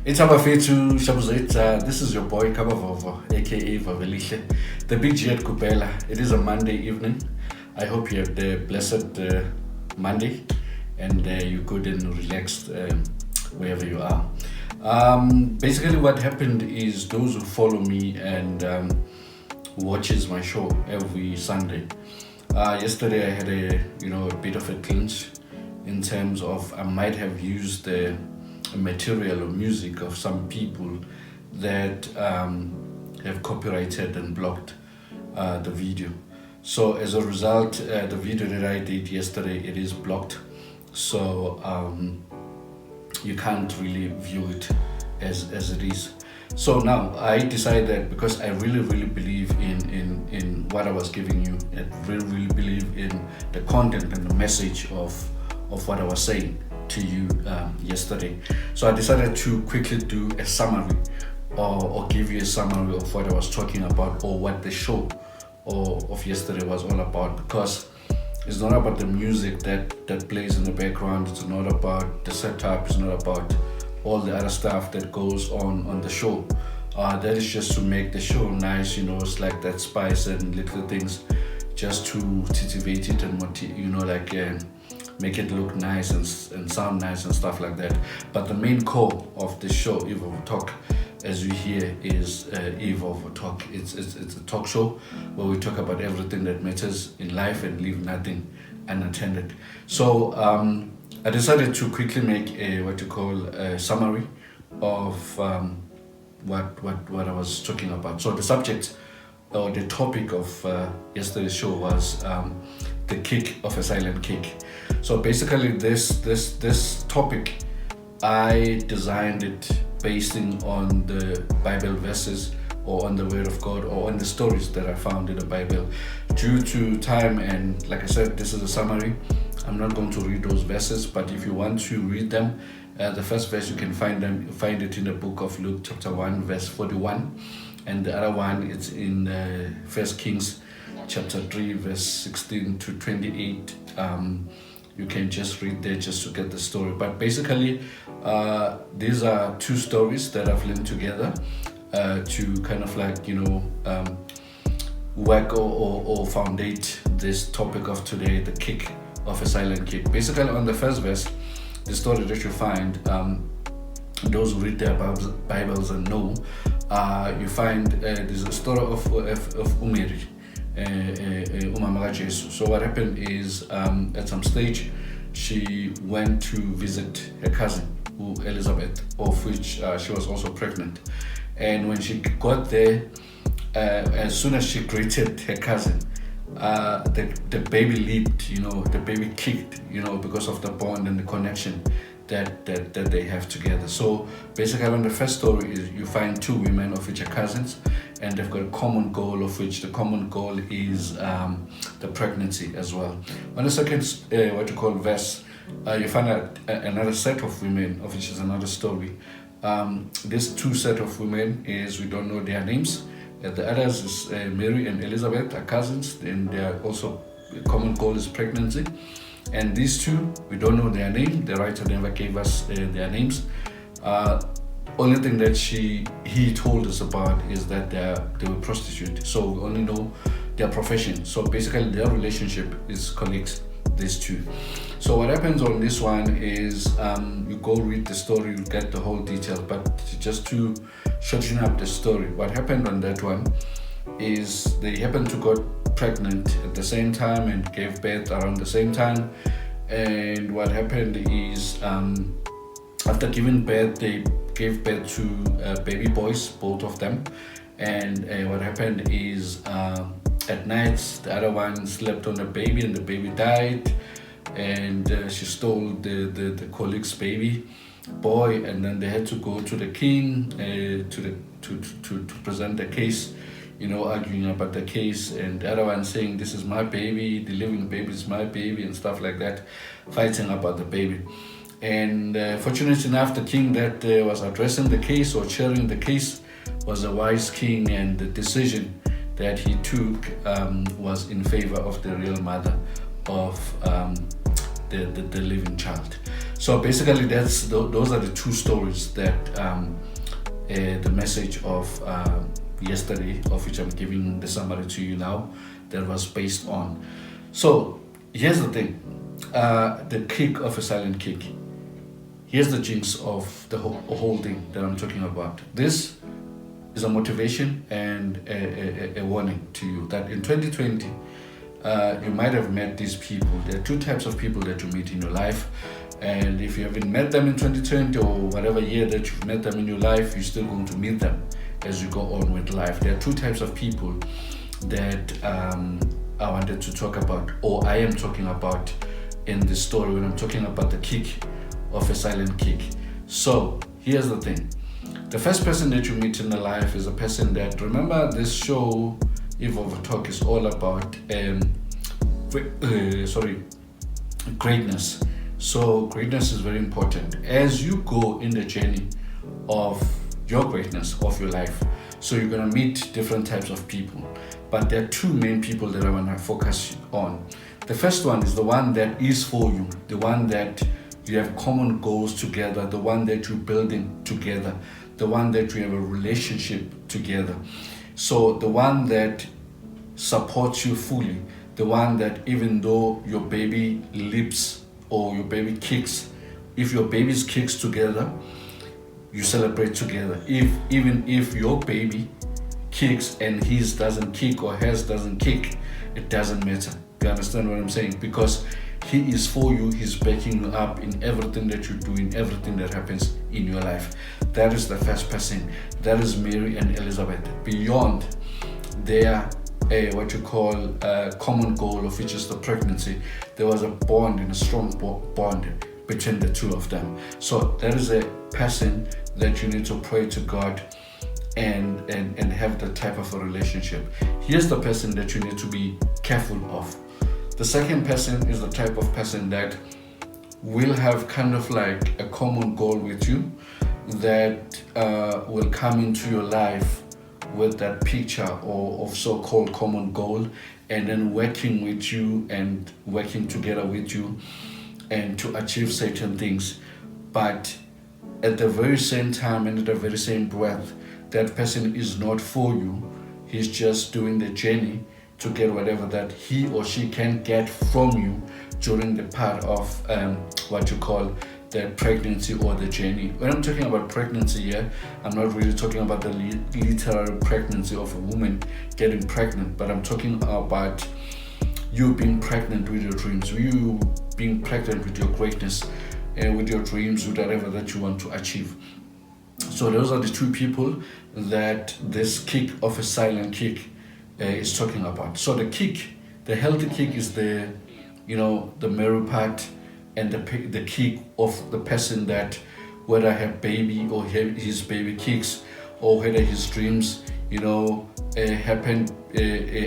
It's Abafetu Shabuzet. This is your boy Kabavovo, aka Vaveliche, the big Jet Kupela. It is a Monday evening. I hope you have the blessed Monday and you're good and relaxed wherever you are. Basically, what happened is those who follow me and watches my show every Sunday. Yesterday, I had a bit of a clinch in terms of I might have used the material or music of some people that have copyrighted and blocked the video. So as a result, the video that I did yesterday, it is blocked. So you can't really view it as it is. So now I decided, because I really believe in what I was giving you, I really believe in the content and the message of what I was saying to you yesterday. So I decided to quickly do a summary or give you a summary of what I was talking about, or what the show of yesterday was all about, because it's not about the music that plays in the background, it's not about the setup, it's not about all the other stuff that goes on the show. That is just to make the show nice, it's like that spice and little things just to titillate it and make it look nice and sound nice and stuff like that. But the main core of the show, Eve of Talk, as we hear, is Eve of Talk. It's a talk show where we talk about everything that matters in life and leave nothing unattended. So I decided to quickly make a summary of what I was talking about. So the subject or the topic of yesterday's show was the kick of a silent kick. So basically, this topic, I designed it basing on the Bible verses, or on the Word of God, or on the stories that I found in the Bible. Due to time, and like I said, this is a summary, I'm not going to read those verses, but if you want to read them, the first verse you can find it in the book of Luke chapter 1 verse 41, and the other one it's in 1 Kings chapter 3 verse 16 to 28. You can just read there just to get the story. But basically, these are two stories that I've linked together to kind of work or foundate this topic of today, the kick of a silent kick. Basically, on the first verse, the story that you find, those who read their Bibles and know, you find there's a story of Umeri. So what happened is, at some stage, she went to visit her cousin, Elizabeth, of which she was also pregnant. And when she got there, as soon as she greeted her cousin, the baby leaped, the baby kicked, because of the bond and the connection that they have together. So basically, on the first story is you find two women of which are cousins, and they've got a common goal, of which the common goal is the pregnancy as well. On the second verse, you find another set of women, of which is another story. This two set of women is, we don't know their names. The others is Mary and Elizabeth are cousins, and their also common goal is pregnancy. And these two, we don't know their name. The writer never gave us their names. Only thing that he told us about is that they were prostitutes. So we only know their profession. So basically, their relationship is colleagues, these two. So what happens on this one is you go read the story, you get the whole detail. But just to shorten up the story, what happened on that one is they happened to got pregnant at the same time and gave birth around the same time. And what happened is after giving birth, they gave birth to baby boys, both of them. And what happened is at night, the other one slept on the baby and the baby died. And she stole the colleague's baby. boy, and then they had to go to the king to present the case, arguing about the case, and the other one saying, this is my baby, the living baby is my baby, and stuff like that, fighting about the baby. And fortunately enough, the king that was addressing the case or chairing the case was a wise king, and the decision that he took was in favor of the real mother of the living child. So basically, those are the two stories that the message of yesterday, of which I'm giving the summary to you now, that was based on. So here's the thing, the kick of a silent kick. Here's the jinx of the whole thing that I'm talking about. This is a motivation and a warning to you that in 2020, you might have met these people. There are two types of people that you meet in your life. And if you haven't met them in 2020 or whatever year that you've met them in your life, you're still going to meet them as you go on with life. There are two types of people that I wanted to talk about, or I am talking about in this story when I'm talking about the kick of a silent kick. So here's the thing. The first person that you meet in the life is a person that, remember this show, Eve of Talk, is all about greatness. So greatness is very important as you go in the journey of your greatness, of your life. So you're going to meet different types of people, but there are two main people that I want to focus on. The first one is the one that is for you, the one that you have common goals together, the one that you're building together, the one that you have a relationship together. So the one that supports you fully, the one that even though your baby leaps or your baby kicks, if your babies kicks together, you celebrate together. Even if your baby kicks and his doesn't kick or hers doesn't kick, it doesn't matter. You understand what I'm saying? Because he is for you, he's backing you up in everything that you do, in everything that happens in your life. That is the first person. That is Mary and Elizabeth. Beyond their what you call a common goal, of which is the pregnancy, there was a bond, and a strong bond between the two of them. So that is a person that you need to pray to God and have that type of a relationship. Here's the person that you need to be careful of. The second person is the type of person that will have kind of like a common goal with you, that will come into your life with that picture or of so-called common goal, and then working with you and working together with you and to achieve certain things. But at the very same time and at the very same breath, that person is not for you. He's just doing the journey to get whatever that he or she can get from you during the part of what you call the pregnancy or the journey. When I'm talking about pregnancy here, I'm not really talking about the literal pregnancy of a woman getting pregnant, but I'm talking about you being pregnant with your dreams, you being pregnant with your greatness, with your dreams, with whatever that you want to achieve. So those are the two people that this kick of a silent kick is talking about. So the kick, the healthy kick, is the Mary part, and the kick of the person that, whether her baby or his baby kicks, or whether his dreams happen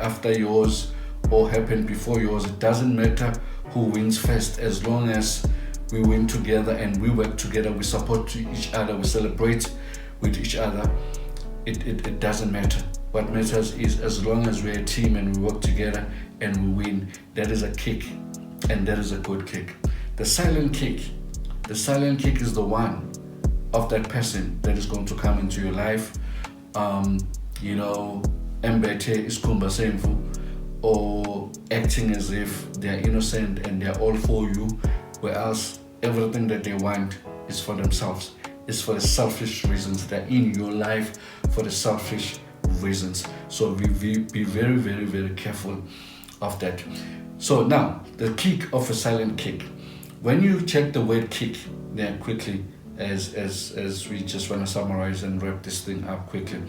after yours or happen before yours, it doesn't matter who wins first, as long as we win together and we work together, we support each other, we celebrate with each other. It doesn't matter. What matters is, as long as we're a team and we work together and we win, that is a kick, and that is a good kick. The silent kick is the one of that person that is going to come into your life, embete iskumba semfu, or acting as if they are innocent and they are all for you, whereas everything that they want is for themselves. It's for the selfish reasons. They're in your life for the selfish reasons. So be very, very, very careful of that. So now, the kick of a silent kick. When you check the word kick there quickly, as we just want to summarize and wrap this thing up quickly,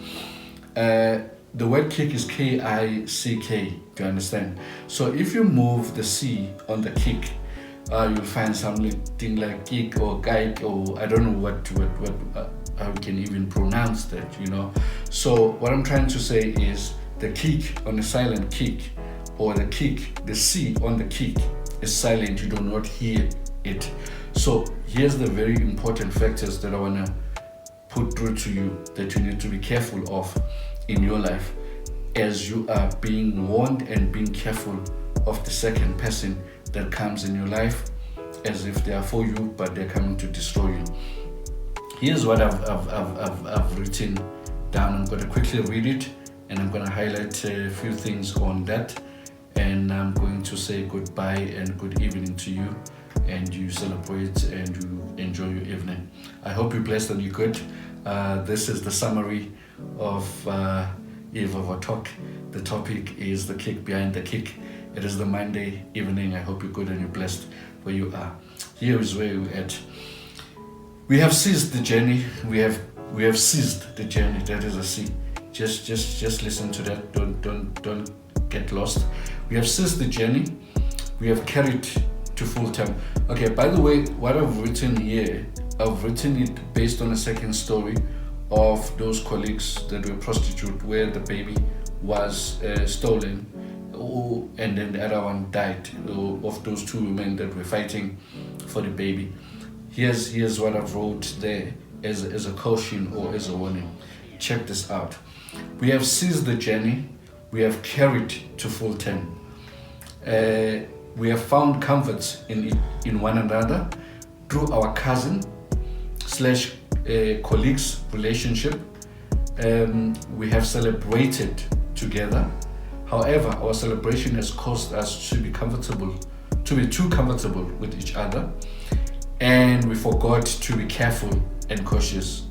the word kick is Kick. Do you understand? So if you move the C on the kick, you'll find something like kick or kike, or I don't know what how you can even pronounce that. So what I'm trying to say is the kick on the silent kick, or the kick, the C on the kick is silent. You do not hear it. So here's the very important factors that I want to put through to you that you need to be careful of in your life as you are being warned and being careful of the second person that comes in your life as if they are for you, but they're coming to destroy you. Here's what I've written down. I'm going to quickly read it, and I'm going to highlight a few things on that, and I'm going to say goodbye and good evening to you, and you celebrate and you enjoy your evening. I hope you're blessed and you're good. This is the summary of Eve of our talk. The topic is the kick behind the kick. It is the Monday evening. I hope you're good and you're blessed where you are. Here is where we're at. We have seized the journey. We have seized the journey. That is a C. Just listen to that. Don't get lost. We have seized the journey. We have carried to full term. Okay, by the way, what I've written here, I've written it based on a second story of those colleagues that were prostitute, where the baby was stolen, and then the other one died, of those two women that were fighting for the baby. Here's what I've wrote there as a caution or as a warning. Check this out. We have seized the journey. We have carried to full term. We have found comfort in one another through our cousin / colleagues relationship. We have celebrated together. However, our celebration has caused us to be too comfortable with each other, and we forgot to be careful and cautious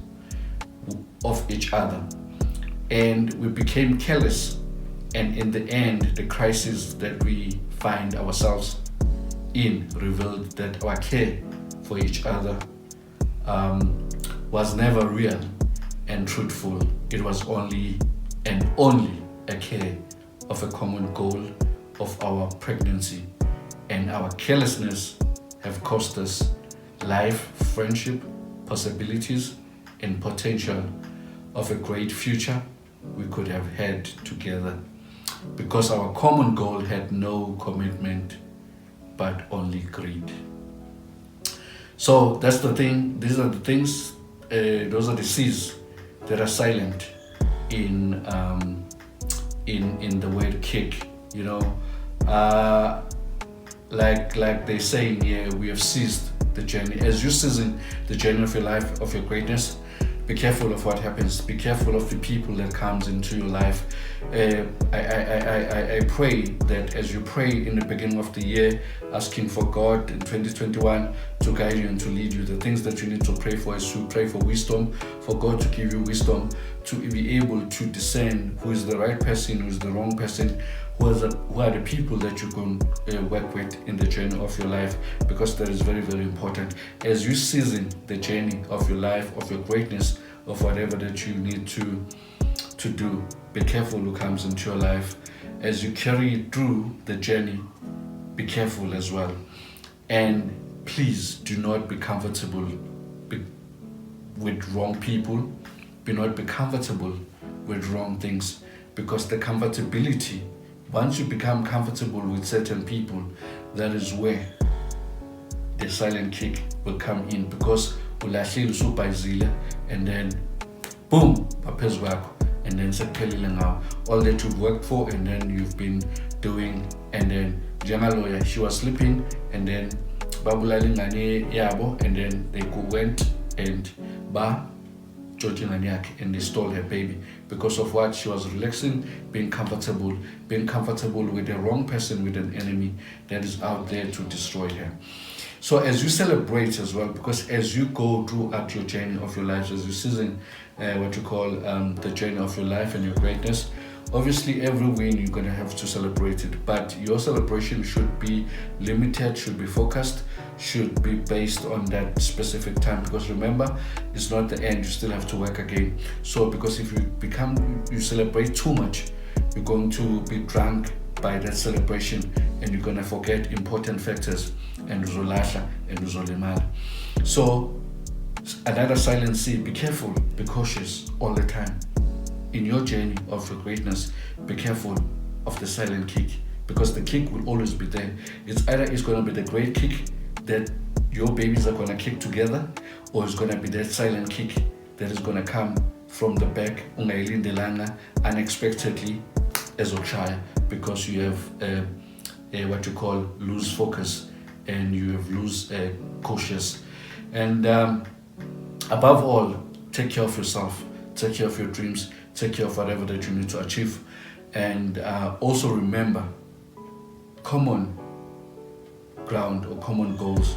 of each other, and we became careless, and in the end, the crisis that we find ourselves in revealed that our care for each other was never real and truthful. It was only a care of a common goal of our pregnancy, and our carelessness have cost us life, friendship, possibilities, and potential of a great future we could have had together, because our common goal had no commitment but only greed. So that's the thing. These are the things. Those are the C's that are silent in the word kick. Like they say here, we have seized the journey. As you're seizing the journey of your life, of your greatness, be careful of what happens. Be careful of the people that comes into your life. I pray that as you pray in the beginning of the year, asking for God in 2021 to guide you and to lead you, the things that you need to pray for is to pray for wisdom, for God to give you wisdom, to be able to discern who is the right person, who is the wrong person, who are the people that you can work with in the journey of your life, because that is very, very important. As you season the journey of your life, of your greatness, of whatever that you need to do, be careful who comes into your life. As you carry through the journey, be careful as well. And please do not be comfortable with wrong people. Do not be comfortable with wrong things, because the comfortability, once you become comfortable with certain people, that is where the silent kick will come in, because ulahleli usubhayizile and then boom, baphezu kwakho, and then sekuphelile ngawo. All that you've worked for and then you've been doing, and then njengaloya, she was sleeping and then babulala ingane yabo, and then they went and and they stole her baby because of what? She was relaxing, being comfortable with the wrong person, with an enemy that is out there to destroy her. So as you celebrate as well, because as you go throughout your journey of your life, as you season what you call the journey of your life and your greatness, obviously every win you're going to have to celebrate it, but your celebration should be limited, should be focused, should be based on that specific time, because remember, it's not the end, you still have to work again. So because if you celebrate too much, you're going to be drunk by that celebration, and you're gonna forget important factors, and uzolahla and uzolimala. So another silent C, be careful, be cautious all the time. In your journey of your greatness, be careful of the silent kick, because the kick will always be there. It's either it's gonna be the great kick that your babies are gonna kick together, or it's gonna be that silent kick that is gonna come from the back, unexpectedly, as a because you have what you call loose focus, and you have loose cautious. And above all, take care of yourself, take care of your dreams, take care of whatever that you need to achieve. And also remember, common ground or common goals,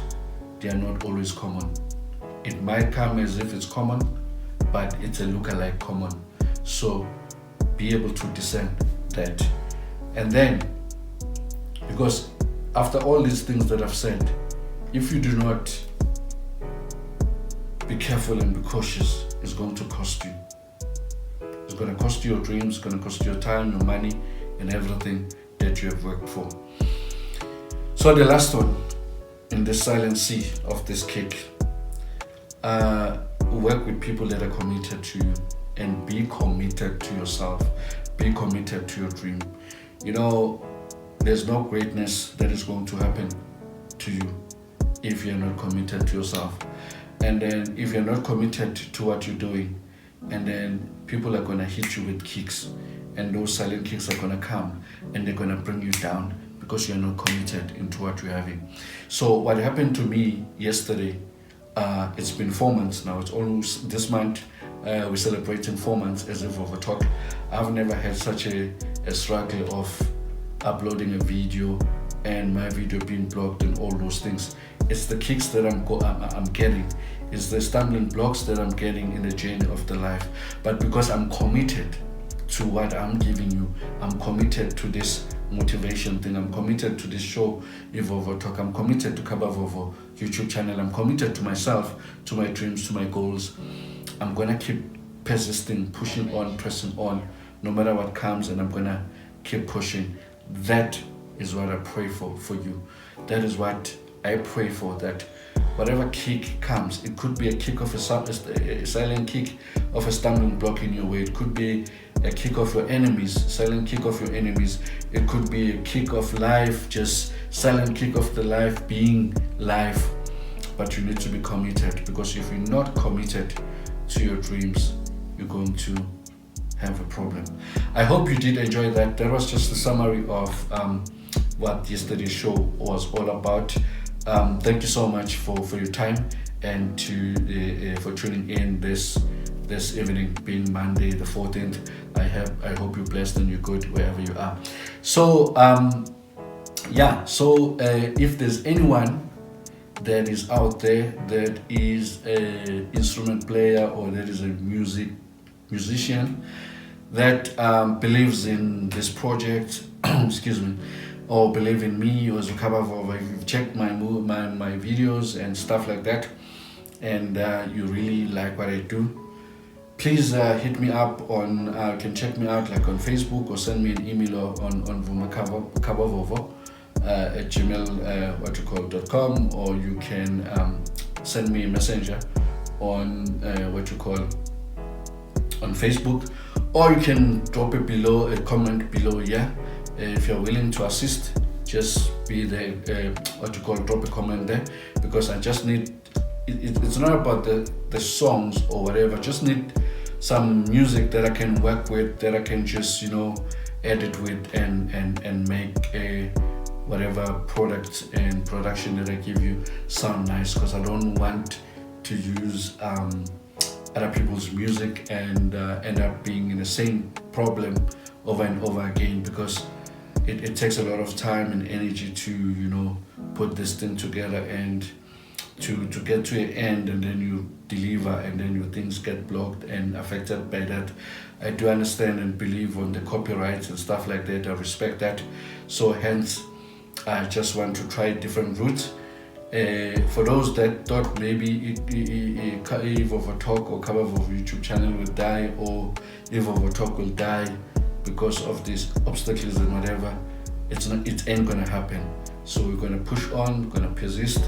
they are not always common. It might come as if it's common, but it's a lookalike common. So be able to discern that. And then, because after all these things that I've said, if you do not be careful and be cautious, it's going to cost you. It's going to cost you your dreams, it's going to cost you your time, your money, and everything that you have worked for. So the last one in the silent C of this cake, work with people that are committed to you, and be committed to yourself, be committed to your dream. There's no greatness that is going to happen to you if you're not committed to yourself. And then if you're not committed to what you're doing, and then people are going to hit you with kicks, and those silent kicks are going to come and they're going to bring you down because you're not committed into what you're having. So what happened to me yesterday, it's been 4 months now. It's almost this month. We're celebrating 4 months as if of a talk. I've never had such a struggle of uploading a video and my video being blocked and all those things. It's the kicks that I'm getting. It's the stumbling blocks that I'm getting in the journey of the life. But because I'm committed to what I'm giving you, I'm committed to this motivation thing, I'm committed to this show, Evolve Talk, I'm committed to Kabavovo YouTube channel, I'm committed to myself, to my dreams, to my goals. I'm gonna keep persisting, pushing on, pressing on, no matter what comes, and I'm gonna keep pushing. That is what I pray for you. That is what I pray for, that whatever kick comes, it could be a kick of a silent kick of a stumbling block in your way. It could be a kick of your enemies, silent kick of your enemies. It could be a kick of life, just silent kick of the life being life. But you need to be committed, because if you're not committed to your dreams, you're going to have a problem. I hope you did enjoy that. That was just a summary of what yesterday's show was all about. Thank you so much for your time, and for tuning in this evening, being Monday the 14th. I hope you're blessed and you're good wherever you are. So if there's anyone that is out there that is a instrument player, or that is a musician that believes in this project, excuse me, or believe in me, or if you've checked my videos and stuff like that, and you really like what I do, please hit me up on, you can check me out like on Facebook, or send me an email on vumakabavovo at gmail.com, or you can send me a messenger on on Facebook, or you can drop it below, a comment below. If you're willing to assist, just be there, drop a comment there, because I just need, it's not about the songs or whatever, just need some music that I can work with, that I can just, edit with and make a whatever product and production that I give you sound nice, because I don't want to use other people's music and end up being in the same problem over and over again, because it takes a lot of time and energy to put this thing together and to get to an end, and then you deliver and then your things get blocked and affected by that. I do understand and believe on the copyrights and stuff like that. I respect that. So hence I just want to try different routes. For those that thought maybe Evolve Talk or Kabavovo YouTube channel will die, or Evolve Talk will die because of these obstacles and whatever, it ain't gonna happen. So we're gonna push on, we're gonna persist,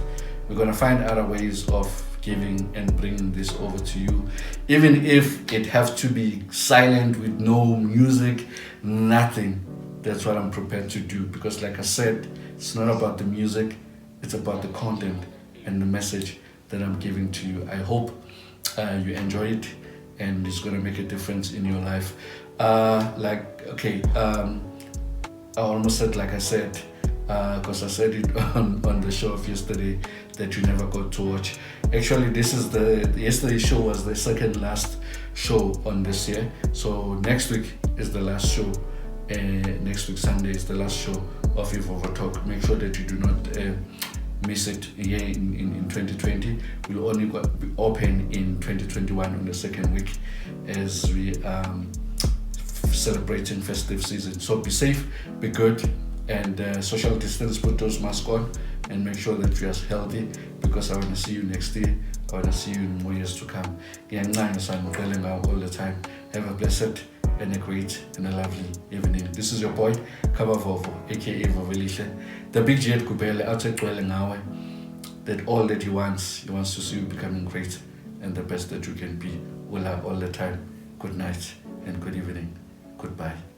we're gonna find other ways of giving and bringing this over to you, even if it have to be silent with no music, nothing. That's what I'm prepared to do, because like I said, it's not about the music, it's about the content and the message that I'm giving to you. I hope you enjoy it, and it's gonna make a difference in your life. I almost said like I said, because I said it on the show of yesterday that you never got to watch. Actually, yesterday's show was the second last show on this year. So next week is the last show. Next week Sunday is the last show of Evolve Talk. Make sure that you do not miss it here in 2020. We'll only be open in 2021 on the second week as we celebrating festive season. So be safe, be good, and social distance, put those masks on, and make sure that you are healthy, because I want to see you next year. I want to see you in more years to come. All the time. Have a blessed and a great and a lovely evening. This is your boy Kaba Vovo, aka Vovelisha, the big jet Kubele outside Ngawe, that all that he wants to see you becoming great and the best that you can be all the time. Good night and good evening. Goodbye.